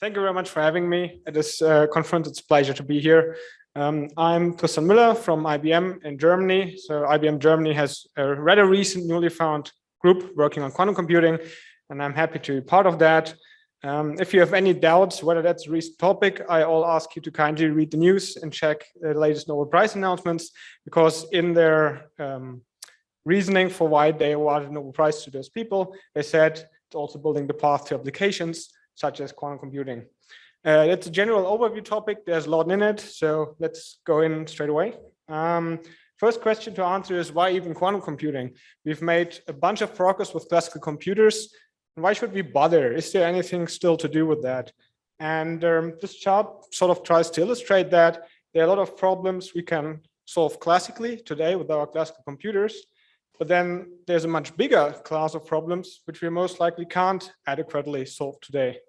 Thank you very much for having me at this conference. It's a pleasure to be here. I'm Tristan Muller from IBM in Germany. So IBM Germany has a rather recent, newly found group working on quantum computing, and I'm happy to be part of that. If you have any doubts whether that's a recent topic, I'll ask you to kindly read the news and check the latest Nobel Prize announcements, because in their reasoning for why they awarded the Nobel Prize to those people, they said it's also building the path to applications such as quantum computing. That's a general overview topic. There's a lot in it, so let's go in straight away. First question to answer is, why even quantum computing? We've made a bunch of progress with classical computers. Why should we bother? Is there anything still to do with that? And this chart sort of tries to illustrate that. There are a lot of problems we can solve classically today with our classical computers, but then there's a much bigger class of problems which we most likely can't adequately solve today.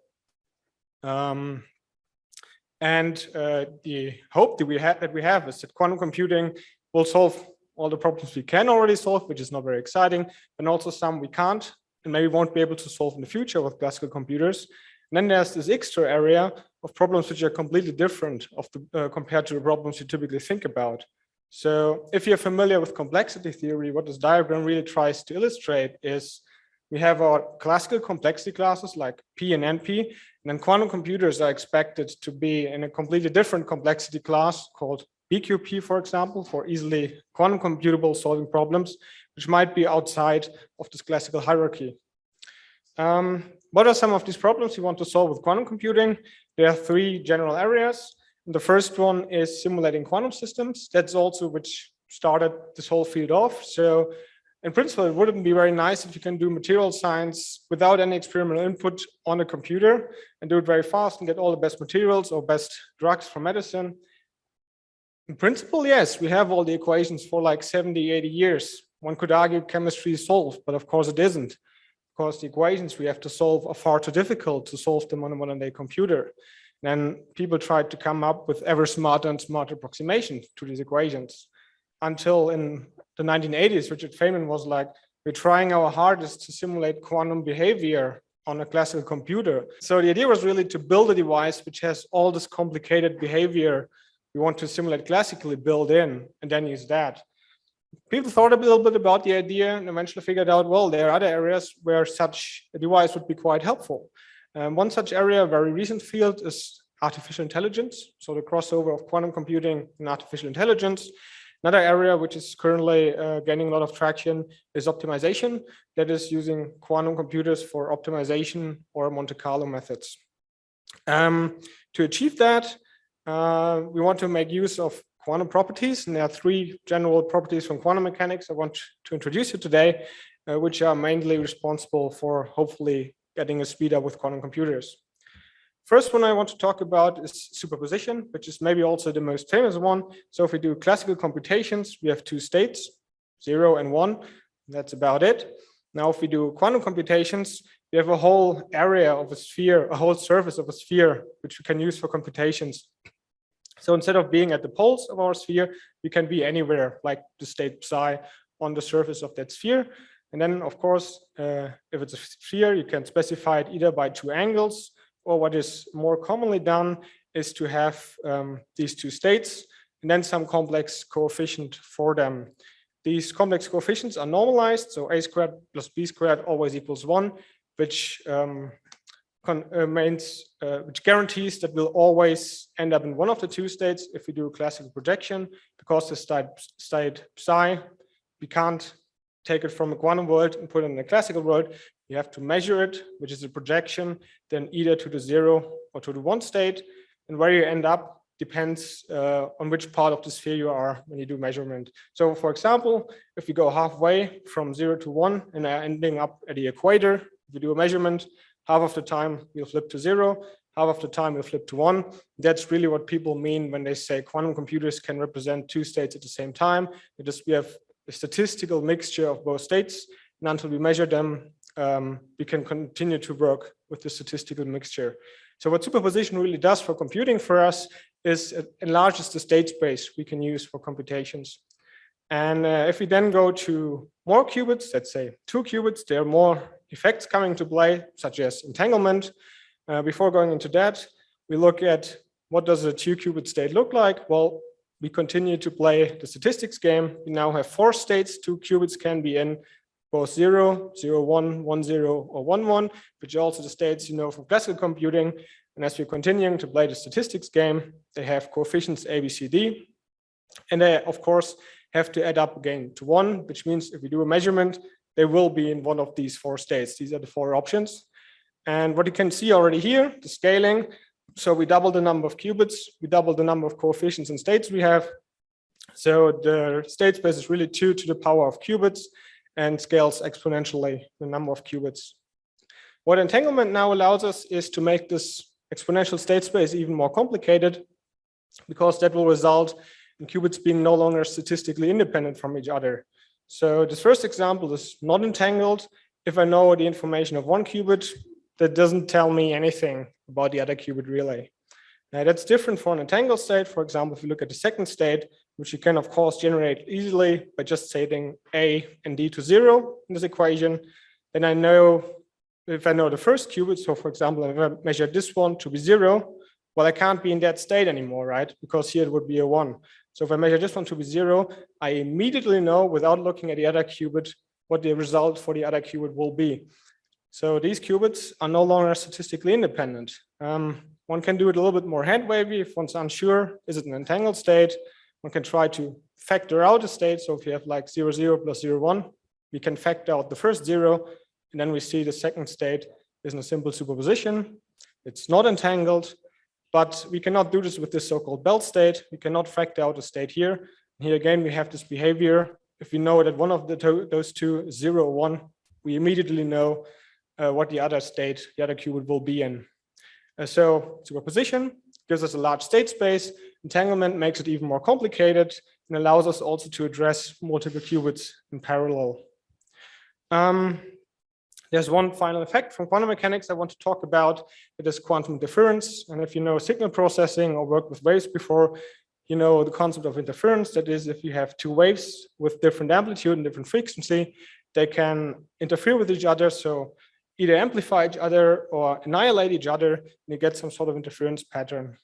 The hope that we have is that quantum computing will solve all the problems we can already solve, which is not very exciting, and also some we can't and maybe won't be able to solve in the future with classical computers. And then there's this extra area of problems which are completely different compared to the problems you typically think about. So if you're familiar with complexity theory, what this diagram really tries to illustrate is we have our classical complexity classes like P and NP, and then quantum computers are expected to be in a completely different complexity class called BQP, for example, for easily quantum computable solving problems, which might be outside of this classical hierarchy. What are some of these problems we want to solve with quantum computing? There are three general areas. And the first one is simulating quantum systems. That's also which started this whole field off. So in principle, it wouldn't be very nice if you can do material science without any experimental input on a computer and do it very fast and get all the best materials or best drugs for medicine. In principle, yes, we have all the equations for like 70, 80 years. One could argue chemistry is solved, but of course it isn't. Of course, the equations we have to solve are far too difficult to solve them on a modern-day computer. Then people tried to come up with ever smarter and smarter approximations to these equations. Until in the 1980s, Richard Feynman was like, we're trying our hardest to simulate quantum behavior on a classical computer. So the idea was really to build a device which has all this complicated behavior we want to simulate classically built in, and then use that. People thought a little bit about the idea and eventually figured out, well, there are other areas where such a device would be quite helpful. One such area, a very recent field, is artificial intelligence. So the crossover of quantum computing and artificial intelligence. Another area which is currently gaining a lot of traction is optimization, that is using quantum computers for optimization or Monte Carlo methods. To achieve that, we want to make use of quantum properties, and there are three general properties from quantum mechanics I want to introduce you today, which are mainly responsible for hopefully getting a speed up with quantum computers. First one I want to talk about is superposition, which is maybe also the most famous one. So if we do classical computations, we have two states, 0 and 1. That's about it. Now, if we do quantum computations, we have a whole area of a sphere, a whole surface of a sphere, which we can use for computations. So instead of being at the poles of our sphere, we can be anywhere, like the state psi on the surface of that sphere. And then, of course, if it's a sphere, you can specify it either by two angles, or what is more commonly done is to have these two states and then some complex coefficient for them. These complex coefficients are normalized, so a squared plus b squared always equals 1, which guarantees that we'll always end up in one of the two states if we do a classical projection, because the state psi, we can't take it from a quantum world and put it in a classical world. You have to measure it, which is a projection, then either to the 0 or to the 1 state. And where you end up depends on which part of the sphere you are when you do measurement. So for example, if we go halfway from 0 to 1 and are ending up at the equator, if we do a measurement, half of the time we'll flip to 0, half of the time we'll flip to 1. That's really what people mean when they say quantum computers can represent two states at the same time. We have a statistical mixture of both states, and until we measure them, we can continue to work with the statistical mixture. So what superposition really does for computing for us is it enlarges the state space we can use for computations. And if we then go to more qubits, let's say 2 qubits, there are more effects coming to play, such as entanglement. Before going into that, we look at what does a 2-qubit state look like? Well, we continue to play the statistics game. We now have 4 states 2 qubits can be in, both 0, 0, 1, 1, 0, or 1, 1, which are also the states you know from classical computing. And as we're continuing to play the statistics game, they have coefficients A, B, C, D. And they, of course, have to add up again to 1, which means if we do a measurement, they will be in one of these 4 states. These are the 4 options. And what you can see already here, the scaling. So we double the number of qubits, we double the number of coefficients and states we have. So the state space is really 2 to the power of qubits and scales exponentially the number of qubits. What entanglement now allows us is to make this exponential state space even more complicated, because that will result in qubits being no longer statistically independent from each other. So this first example is not entangled. If I know the information of 1 qubit, that doesn't tell me anything about the other qubit relay. Now that's different for an entangled state. For example, if you look at the second state, which you can of course generate easily by just setting A and D to 0 in this equation, then I know, if I know the first qubit, so for example, if I measure this one to be 0, well, I can't be in that state anymore, right? Because here it would be a 1. So if I measure this one to be 0, I immediately know without looking at the other qubit what the result for the other qubit will be. So these qubits are no longer statistically independent. One can do it a little bit more hand-wavy if one's unsure, is it an entangled state? One can try to factor out a state. So if you have like 0, 0 plus 0, 1, we can factor out the first 0, and then we see the second state is in a simple superposition. It's not entangled, but we cannot do this with this so-called belt state. We cannot factor out a state here. And here again, we have this behavior. If we know that one of those two is 0 or 1, we immediately know what the other state, the other qubit will be in. So superposition gives us a large state space. Entanglement makes it even more complicated and allows us also to address multiple qubits in parallel. There's one final effect from quantum mechanics I want to talk about. It is quantum interference. And if you know signal processing or worked with waves before, you know the concept of interference. That is, if you have 2 waves with different amplitude and different frequency, they can interfere with each other. So either amplify each other or annihilate each other, and you get some sort of interference pattern.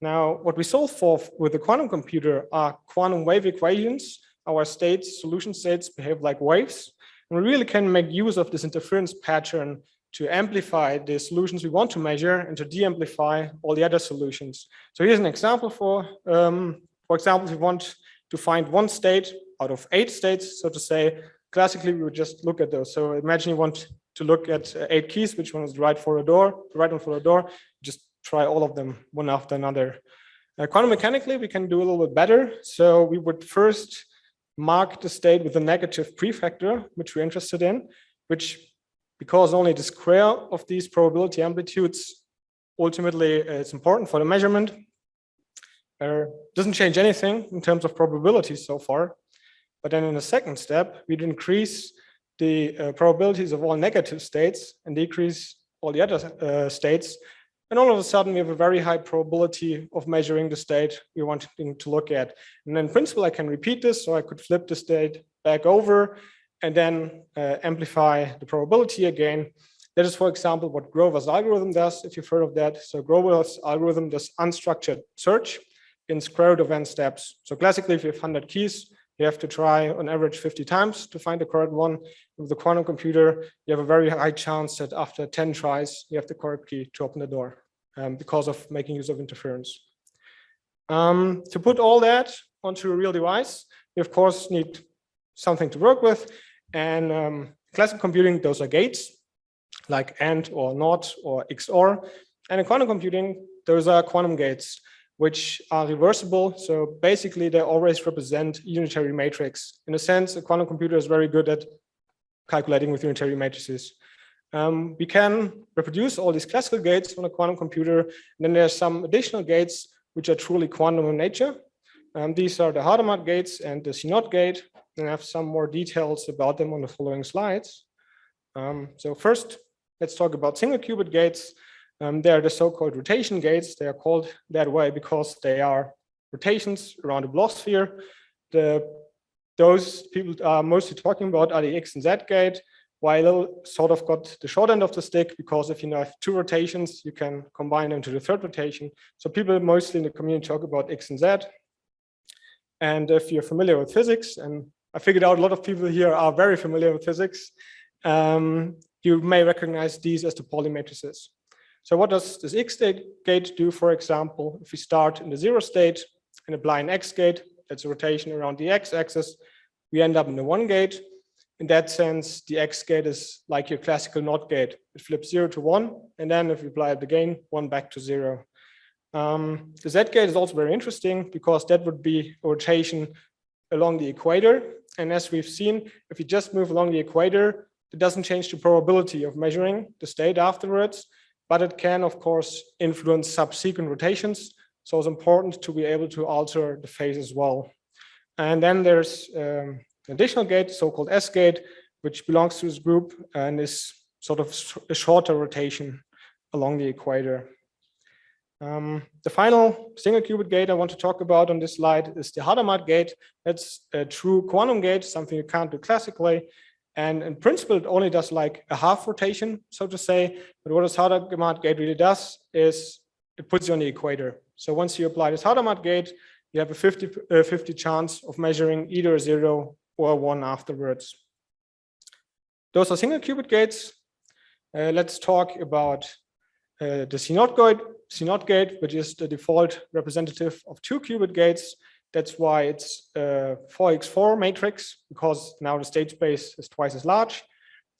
Now, what we solve for with the quantum computer are quantum wave equations. Our states, solution states, behave like waves. And we really can make use of this interference pattern to amplify the solutions we want to measure and to de-amplify all the other solutions. So here's an example for example, if we want to find 1 state out of 8 states, so to say, classically, we would just look at those. So imagine you want to look at 8 keys, which one is the right one for a door, just try all of them one after another. Quantum mechanically, we can do a little bit better. So we would first mark the state with a negative prefactor, which we're interested in, which, because only the square of these probability amplitudes ultimately is important for the measurement, doesn't change anything in terms of probability so far. But then in the second step, we'd increase the probabilities of all negative states and decrease all the other states. And all of a sudden, we have a very high probability of measuring the state we want to look at. And in principle, I can repeat this. So I could flip the state back over and then amplify the probability again. That is, for example, what Grover's algorithm does, if you've heard of that. So Grover's algorithm does unstructured search in square root of n steps. So classically, if you have 100 keys, you have to try on average 50 times to find the correct one. With the quantum computer, you have a very high chance that after 10 tries, you have the correct key to open the door because of making use of interference. To put all that onto a real device, you of course need something to work with. And classical computing, those are gates like AND or NOT or XOR. And in quantum computing, those are quantum gates, which are reversible. So basically, they always represent unitary matrix. In a sense, a quantum computer is very good at calculating with unitary matrices. We can reproduce all these classical gates on a quantum computer. And then there are some additional gates which are truly quantum in nature. These are the Hadamard gates and the CNOT Gate. And I have some more details about them on the following slides. So first, let's talk about single qubit gates. They are the so-called rotation gates. They are called that way because they are rotations around a Bloch sphere. Those people are mostly talking about are the X and Z gate, while sort of got the short end of the stick, because if you have 2 rotations, you can combine them to the 3rd rotation. So people mostly in the community talk about X and Z. And if you're familiar with physics, and I figured out a lot of people here are very familiar with physics, you may recognize these as the Pauli matrices. So what does this X gate do, for example? If we start in the 0 state and apply an X gate, that's a rotation around the X axis, we end up in the 1 gate. In that sense, the X gate is like your classical NOT gate. It flips 0 to 1, and then if you apply it again, 1 back to 0. The Z gate is also very interesting because that would be a rotation along the equator. And as we've seen, if you just move along the equator, it doesn't change the probability of measuring the state afterwards, but it can, of course, influence subsequent rotations. So it's important to be able to alter the phase as well. And then there's an additional gate, so-called S gate, which belongs to this group and is sort of a shorter rotation along the equator. The final single qubit gate I want to talk about on this slide is the Hadamard gate. That's a true quantum gate, something you can't do classically. And in principle, it only does like a half rotation, so to say. But what this Hadamard gate really does is it puts you on the equator. So once you apply this Hadamard gate, you have a 50-50 chance of measuring either a 0 or a 1 afterwards. Those are single qubit gates. Let's talk about the CNOT gate, which is the default representative of 2 qubit gates. That's why it's a 4x4 matrix, because now the state space is twice as large.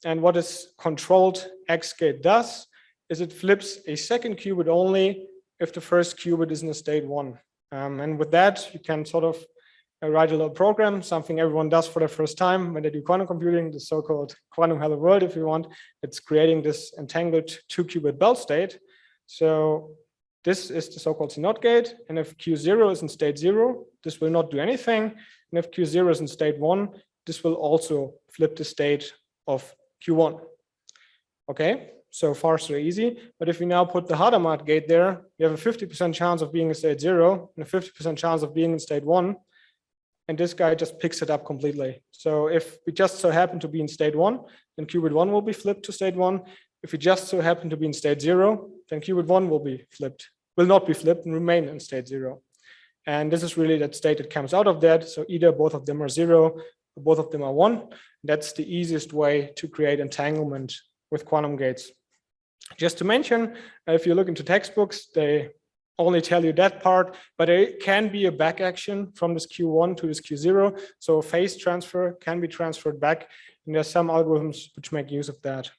And what this controlled X gate does is it flips a second qubit only if the first qubit is in a state 1. And with that, you can sort of write a little program, something everyone does for the first time when they do quantum computing, the so-called quantum hello world, if you want. It's creating this entangled 2 qubit belt state. So this is the so-called CNOT gate. And if Q0 is in state 0, this will not do anything. And if Q0 is in state 1, this will also flip the state of Q1. Okay, so far so easy. But if we now put the Hadamard gate there, you have a 50% chance of being in state 0 and a 50% chance of being in state 1. And this guy just picks it up completely. So if we just so happen to be in state 1, then qubit 1 will be flipped to state 1. If we just so happen to be in state 0, then qubit 1 will not be flipped and remain in state 0. And this is really that state that comes out of that. So either both of them are 0 or both of them are 1. That's the easiest way to create entanglement with quantum gates. Just to mention, if you look into textbooks, they only tell you that part, but it can be a back action from this Q1 to this Q0. So phase transfer can be transferred back. And there's some algorithms which make use of that.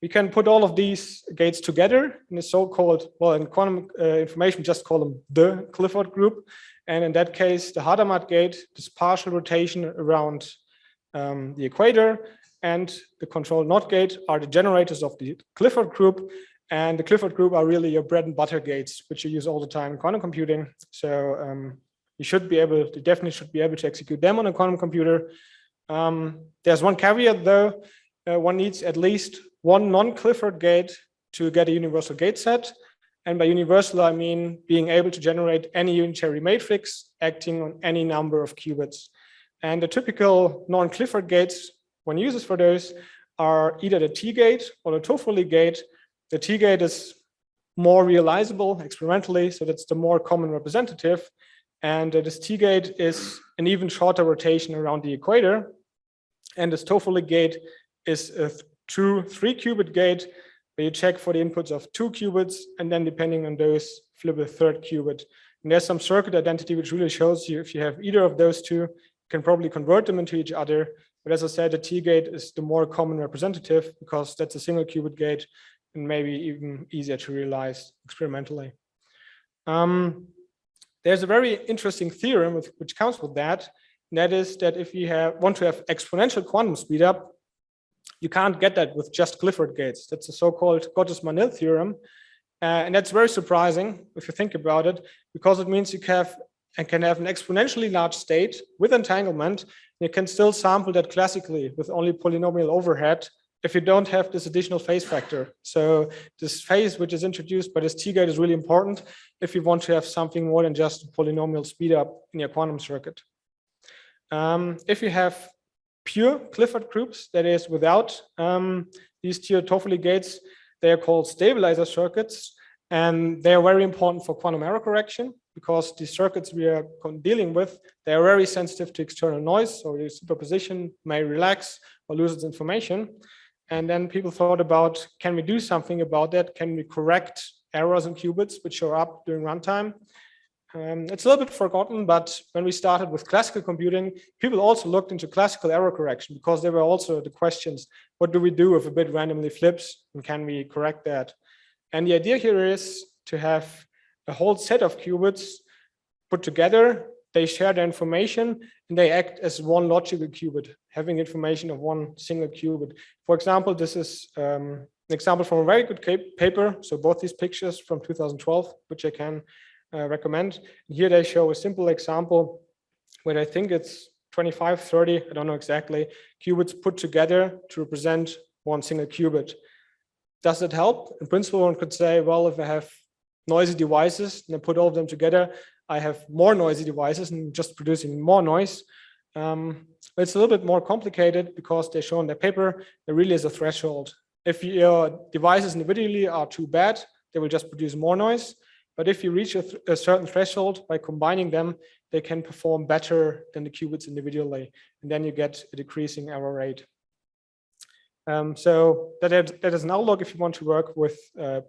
We can put all of these gates together in the so-called, well, in quantum information, just call them the Clifford group. And in that case, the Hadamard gate, this partial rotation around the equator, and the controlled NOT gate are the generators of the Clifford group. And the Clifford group are really your bread and butter gates, which you use all the time in quantum computing. So you definitely should be able to execute them on a quantum computer. There's one caveat though. One needs at least one non-Clifford gate to get a universal gate set. And by universal, I mean being able to generate any unitary matrix acting on any number of qubits. And the typical non-Clifford gates, one uses for those, are either the T gate or the Toffoli gate. The T gate is more realizable experimentally, so that's the more common representative. And this T gate is an even shorter rotation around the equator. And this Toffoli gate is a true 3-qubit gate where you check for the inputs of 2 qubits, and then depending on those, flip a 3rd qubit. And there's some circuit identity which really shows you if you have either of those two, you can probably convert them into each other. But as I said, the T gate is the more common representative because that's a single qubit gate and maybe even easier to realize experimentally. There's a very interesting theorem which counts with that. And that is that if you want to have exponential quantum speedup, you can't get that with just Clifford gates. That's the so-called Gottes-Manil theorem. And that's very surprising if you think about it, because it means you can have an exponentially large state with entanglement. You can still sample that classically with only polynomial overhead if you don't have this additional phase factor. So this phase which is introduced by this T gate is really important if you want to have something more than just polynomial speed up in your quantum circuit. If you have pure Clifford groups, that is without these Toffoli gates. They are called stabilizer circuits, and they are very important for quantum error correction because the circuits we are dealing with, they are very sensitive to external noise. So your superposition may relax or lose its information. And then people thought about, can we do something about that? Can we correct errors in qubits which show up during runtime? It's a little bit forgotten, but when we started with classical computing, people also looked into classical error correction because there were also the questions, what do we do if a bit randomly flips and can we correct that? And the idea here is to have a whole set of qubits put together. They share their information and they act as one logical qubit, having information of one single qubit. For example, this is an example from a very good paper. So both these pictures from 2012, which I can recommend. Here they show a simple example where I think it's 25, 30, I don't know exactly, qubits put together to represent one single qubit. Does it help? In principle, one could say, well, if I have noisy devices and I put all of them together, I have more noisy devices and just producing more noise. But it's a little bit more complicated because they show in their paper, there really is a threshold. If your devices individually are too bad, they will just produce more noise. But if you reach a certain threshold by combining them, they can perform better than the qubits individually. And then you get a decreasing error rate. So that is an outlook if you want to work with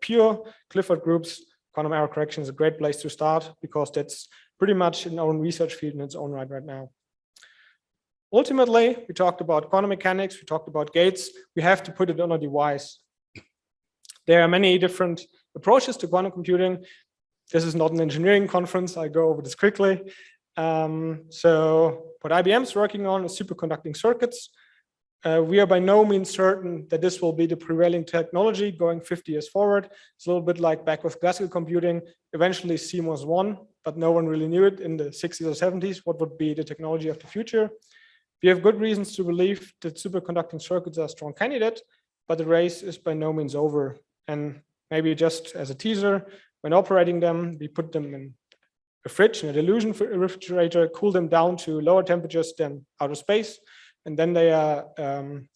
pure Clifford groups. Quantum error correction is a great place to start because that's pretty much in our own research field in its own right now. Ultimately, we talked about quantum mechanics, we talked about gates. We have to put it on a device. There are many different approaches to quantum computing. This is not an engineering conference. I go over this quickly. So what IBM is working on is superconducting circuits. We are by no means certain that this will be the prevailing technology going 50 years forward. It's a little bit like back with classical computing. Eventually CMOS won, but no one really knew it in the 60s or 70s, what would be the technology of the future. We have good reasons to believe that superconducting circuits are a strong candidate, but the race is by no means over. And maybe just as a teaser, when operating them, we put them in a fridge, in a dilution refrigerator, cool them down to lower temperatures than outer space, and then they are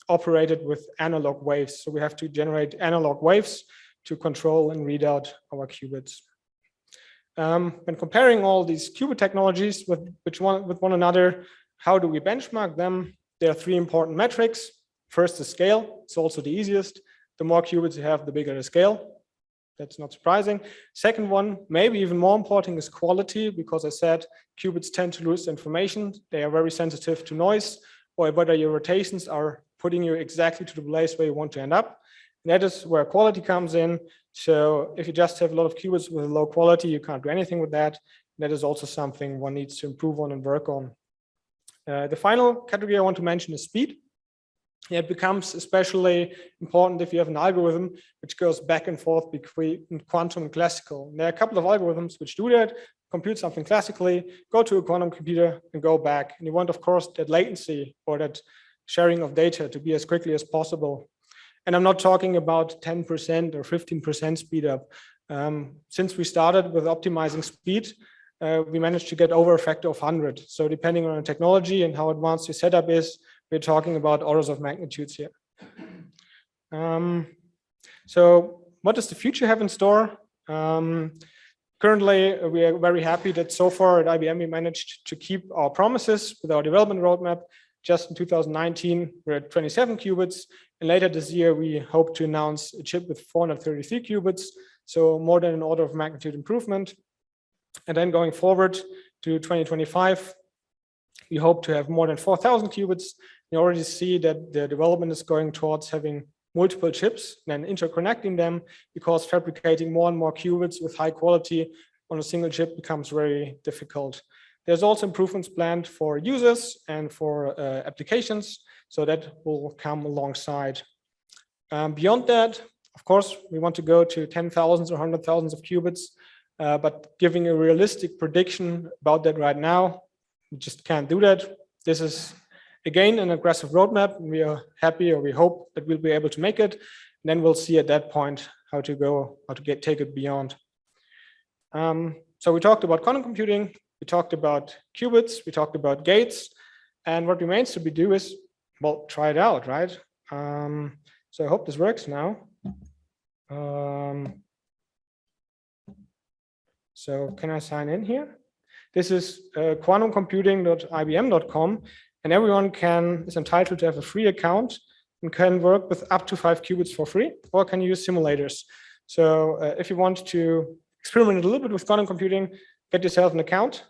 operated with analog waves. So we have to generate analog waves to control and read out our qubits. When comparing all these qubit technologies with one another, how do we benchmark them? There are three important metrics. First, the scale. It's also the easiest. The more qubits you have, the bigger the scale. That's not surprising. Second one, maybe even more important, is quality, because I said qubits tend to lose information. They are very sensitive to noise, or whether your rotations are putting you exactly to the place where you want to end up. And that is where quality comes in. So if you just have a lot of qubits with low quality, you can't do anything with that. That is also something one needs to improve on and work on. The final category I want to mention is speed. It becomes especially important if you have an algorithm which goes back and forth between quantum and classical. And there are a couple of algorithms which do that, compute something classically, go to a quantum computer and go back. And you want, of course, that latency or that sharing of data to be as quickly as possible. And I'm not talking about 10% or 15% speed up. Since we started with optimizing speed, we managed to get over a factor of 100. So depending on the technology and how advanced your setup is, we're talking about orders of magnitudes here. So what does the future have in store? Currently, we are very happy that so far at IBM we managed to keep our promises with our development roadmap. Just in 2019, we're at 27 qubits. And later this year, we hope to announce a chip with 433 qubits. So more than an order of magnitude improvement. And then going forward to 2025, we hope to have more than 4,000 qubits. You already see that the development is going towards having multiple chips and interconnecting them, because fabricating more and more qubits with high quality on a single chip becomes very difficult. There's also improvements planned for users and for applications, so that will come alongside. Beyond that, of course, we want to go to 10,000s or 100,000s of qubits, but giving a realistic prediction about that right now, we just can't do that. This is, again, an aggressive roadmap. We are happy, or we hope that we'll be able to make it. And then we'll see at that point how to take it beyond. So we talked about quantum computing, we talked about qubits, we talked about gates, and what remains to be do is well, try it out, right? So I hope this works now. So can I sign in here? This is quantumcomputing.ibm.com, and everyone is entitled to have a free account and can work with up to 5 qubits for free, or can use simulators. So if you want to experiment a little bit with quantum computing, get yourself an account.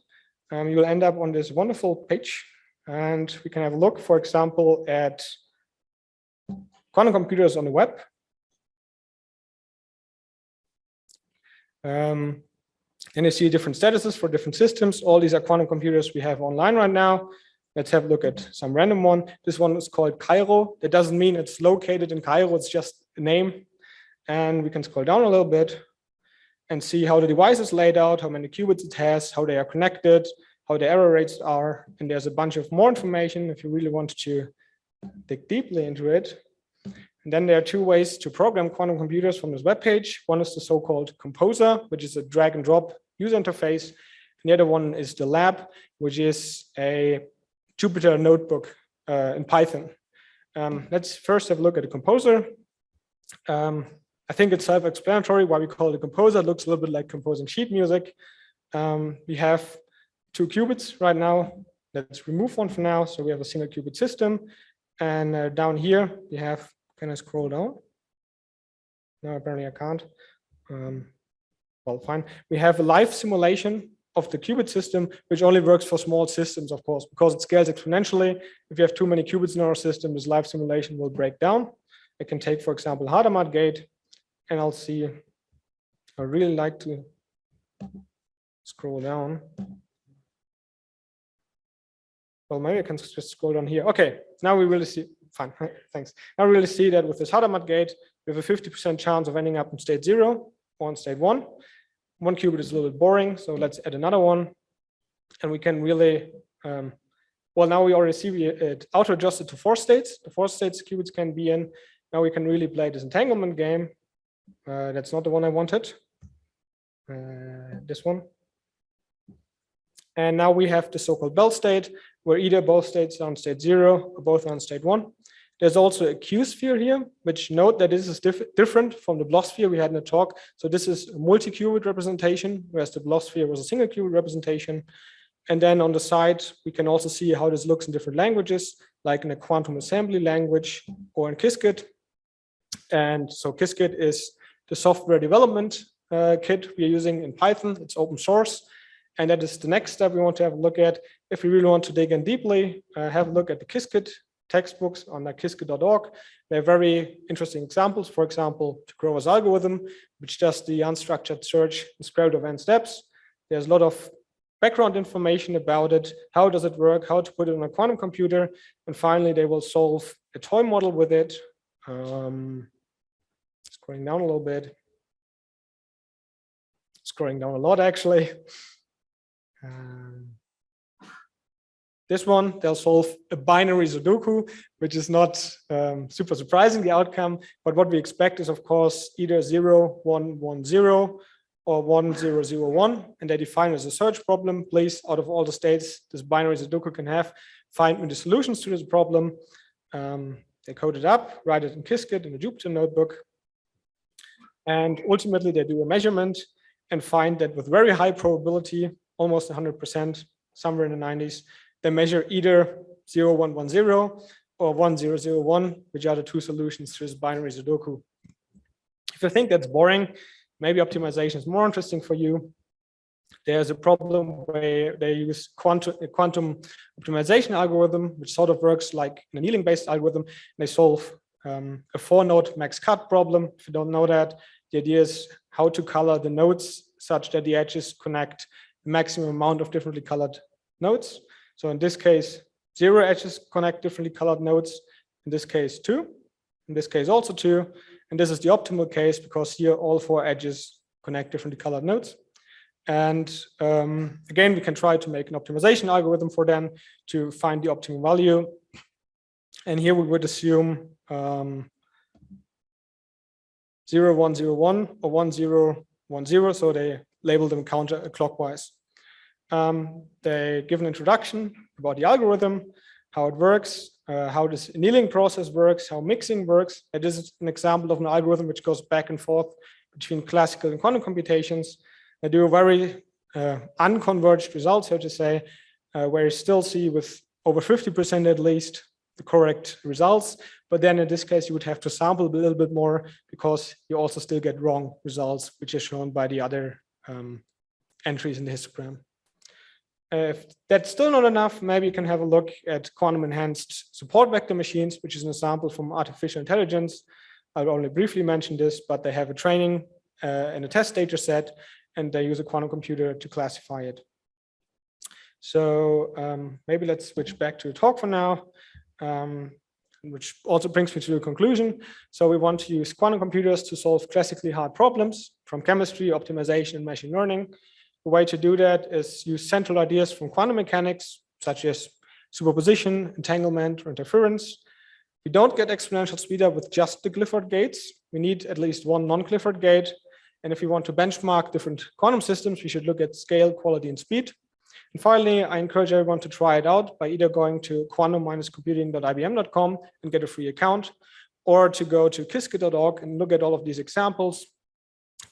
You will end up on this wonderful page, and we can have a look, for example, at quantum computers on the web. And you see different statuses for different systems. All these are quantum computers we have online right now. Let's have a look at some random one. This one is called Cairo. That doesn't mean it's located in Cairo, it's just a name. And we can scroll down a little bit and see how the device is laid out, how many qubits it has, how they are connected, how the error rates are. And there's a bunch of more information if you really want to dig deeply into it. And then there are 2 ways to program quantum computers from this webpage. One is the so-called composer, which is a drag and drop user interface. And the other one is the lab, which is a Jupyter notebook in Python. Let's first have a look at the composer. I think it's self-explanatory why we call it a composer. It looks a little bit like composing sheet music. We have 2 qubits right now. Let's remove one for now. So we have a single qubit system. And down here we have, can I scroll down? No, apparently I can't. Well, fine. We have a live simulation of the qubit system, which only works for small systems, of course, because it scales exponentially. If you have too many qubits in our system, this live simulation will break down. I can take, for example, CNOT Gate, and I'll see. I really like to scroll down. Well, maybe I can just scroll down here. Okay, now we really see. Fine, thanks. Now we really see that with this CNOT Gate, we have a 50% chance of ending up in state 0 or in state 1. 1 qubit is a little bit boring, so let's add another one. And we can really, well, now we already see it auto-adjusted to 4 states. The 4 states qubits can be in. Now we can really play this entanglement game. That's not the one I wanted. This one. And now we have the so-called Bell state, where either both states are on state 0 or both are on state 1. There's also a Q-sphere here, which note that this is different from the block sphere we had in the talk. So this is a multi-qubit representation, whereas the block sphere was a single qubit representation. And then on the side, we can also see how this looks in different languages, like in a quantum assembly language or in Qiskit. And so Qiskit is the software development kit we are using in Python. It's open source. And that is the next step we want to have a look at. If we really want to dig in deeply, have a look at the Qiskit textbooks on qiskit.org. They're very interesting examples. For example, to Grover's algorithm, which does the unstructured search in square root of n steps. There's a lot of background information about it. How does it work? How to put it on a quantum computer? And finally, they will solve a toy model with it. Scrolling down a little bit. Scrolling down a lot, actually. This one, they'll solve a binary Sudoku, which is not super surprising, the outcome. But what we expect is, of course, either 0, 1, 1, 0 or 1, 0, 0, 1. And they define it as a search problem. Please, out of all the states this binary Sudoku can have, find me the solutions to this problem. They code it up, write it in Qiskit in a Jupyter notebook. And ultimately, they do a measurement and find that with very high probability, almost 100%, somewhere in the 90s, they measure either 0, 1, 1, 0 or 1, 0, 0, 1, which are the 2 solutions to this binary Sudoku. If you think that's boring, maybe optimization is more interesting for you. There's a problem where they use a quantum optimization algorithm, which sort of works like an annealing-based algorithm. And they solve a 4-node max cut problem. If you don't know that, the idea is how to color the nodes such that the edges connect the maximum amount of differently colored nodes. So in this case, 0 edges connect differently colored nodes. In this case, 2. In this case, also 2. And this is the optimal case because here all 4 edges connect differently colored nodes. And again, we can try to make an optimization algorithm for them to find the optimal value. And here we would assume 0, 1, 0, 1 or 1, 0, 1, 0. So they label them counterclockwise. They give an introduction about the algorithm, how it works, how this annealing process works, how mixing works. And this is an example of an algorithm which goes back and forth between classical and quantum computations. They do a very unconverged result, so to say, where you still see with over 50% at least the correct results. But then in this case, you would have to sample a little bit more because you also still get wrong results, which are shown by the other entries in the histogram. If that's still not enough, maybe you can have a look at quantum enhanced support vector machines, which is an example from artificial intelligence. I'll only briefly mention this, but they have a training and a test data set, and they use a quantum computer to classify it. So maybe let's switch back to the talk for now, which also brings me to the conclusion. So we want to use quantum computers to solve classically hard problems from chemistry, optimization, and machine learning. The way to do that is use central ideas from quantum mechanics, such as superposition, entanglement, or interference. We don't get exponential speedup with just the Clifford gates. We need at least one non-Clifford gate. And if we want to benchmark different quantum systems, we should look at scale, quality, and speed. And finally, I encourage everyone to try it out by either going to quantum-computing.ibm.com and get a free account, or to go to ICACGA.org and look at all of these examples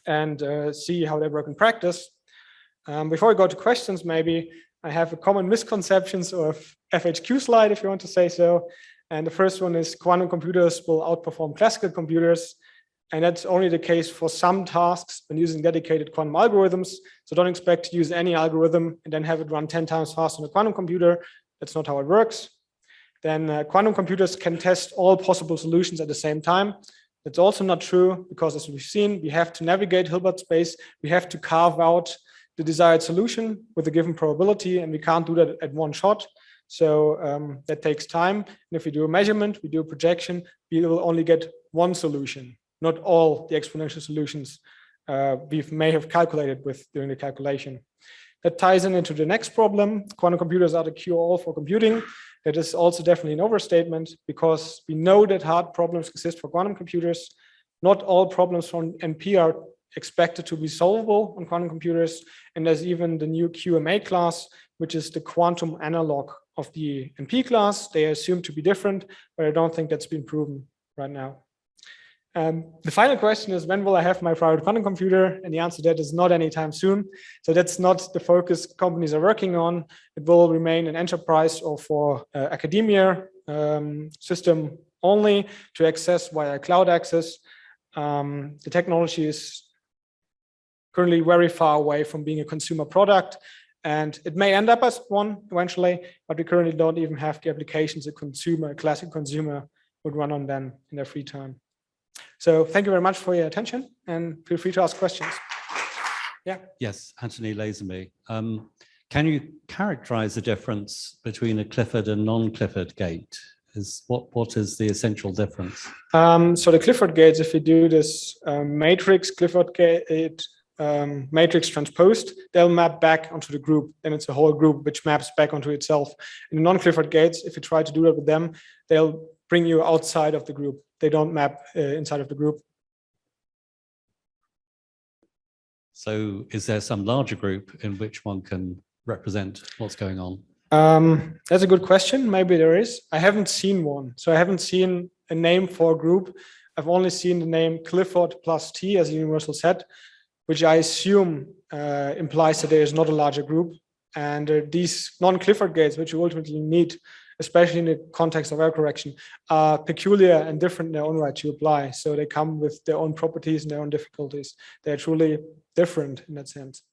and see how they work in practice. Before we go to questions, maybe I have a common misconceptions of FHQ slide, if you want to say so. And the first one is quantum computers will outperform classical computers. And that's only the case for some tasks when using dedicated quantum algorithms. So don't expect to use any algorithm and then have it run 10 times faster on a quantum computer. That's not how it works. Then quantum computers can test all possible solutions at the same time. That's also not true because, as we've seen, we have to navigate Hilbert space. We have to carve out the desired solution with a given probability, and we can't do that at one shot. So that takes time. And if we do a measurement, we do a projection, we will only get one solution, not all the exponential solutions we may have calculated with during the calculation. That ties into the next problem. Quantum computers are the cure-all for computing. That is also definitely an overstatement because we know that hard problems exist for quantum computers. Not all problems from NP are expected to be solvable on quantum computers. And there's even the new QMA class, which is the quantum analog of the NP class. They are assumed to be different, but I don't think that's been proven right now. The final question is, when will I have my private quantum computer? And the answer to that is not anytime soon. So that's not the focus companies are working on. It will remain an enterprise or for academia system only to access via cloud access. The technology is currently very far away from being a consumer product, and it may end up as one eventually, but we currently don't even have the applications a classic consumer would run on them in their free time. So thank you very much for your attention, and feel free to ask questions. Yeah. Yes, Anthony Lazenby. Can you characterize the difference between a Clifford and non-Clifford gate? What is the essential difference? So the Clifford gates, if you do this matrix Clifford gate, matrix transposed, they'll map back onto the group, and it's a whole group which maps back onto itself. In the non-Clifford gates, if you try to do that with them, they'll bring you outside of the group. They don't map inside of the group. So is there some larger group in which one can represent what's going on? That's a good question. Maybe there is. I haven't seen one. So I haven't seen a name for a group. I've only seen the name Clifford plus T as a universal set, which I assume implies that there is not a larger group. And these non-Clifford gates, which you ultimately need, especially in the context of error correction, are peculiar and different in their own right to apply. So they come with their own properties and their own difficulties. They're truly different in that sense.